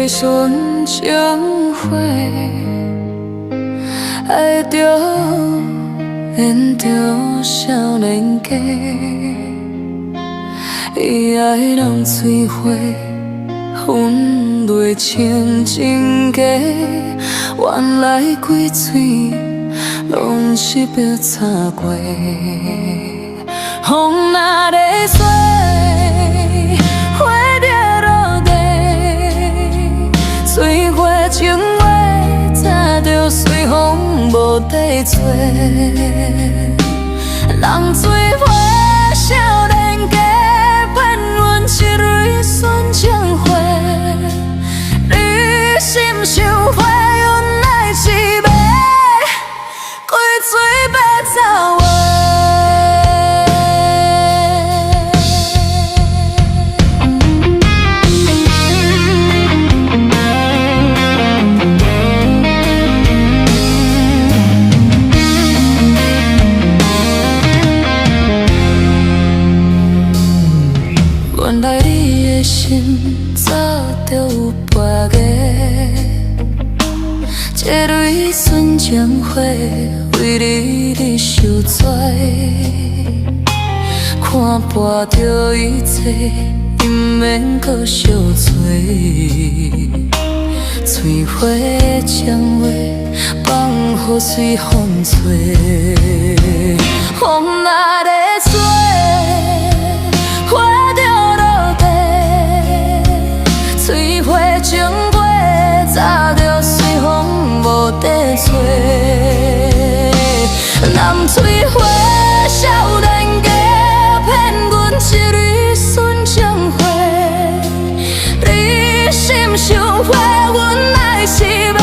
对纯情花，爱着缘着少年家，伊爱人水花，分落情真假，原来规嘴拢是白擦过，风若在吹。 水花情话，早就随风无地做。人水花，少年家，骗阮一蕊纯情花。你心想花，原来是要开嘴白走话。 原来你的心早就有别个，这蕊纯情花为你受罪，看破着一切，伊免搁相找。嘴花将话放雨水风吹，风若在吹。 情话早就随风无地找，南水花少年家骗阮一蕊纯情花，你心想花原来是要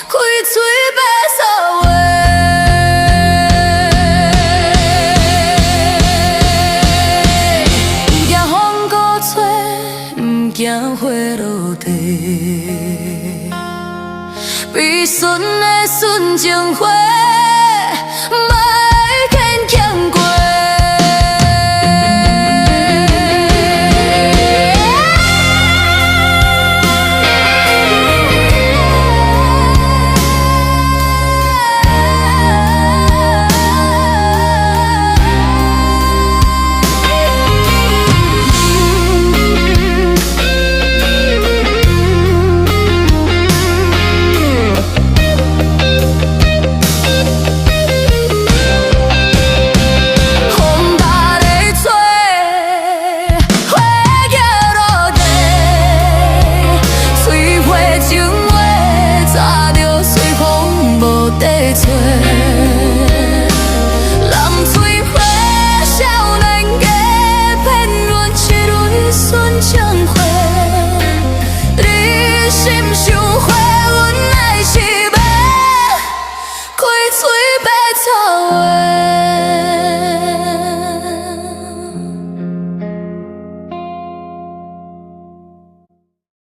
开嘴白说话，不惊风鼓吹，不惊花落地。悲顺的纯情花。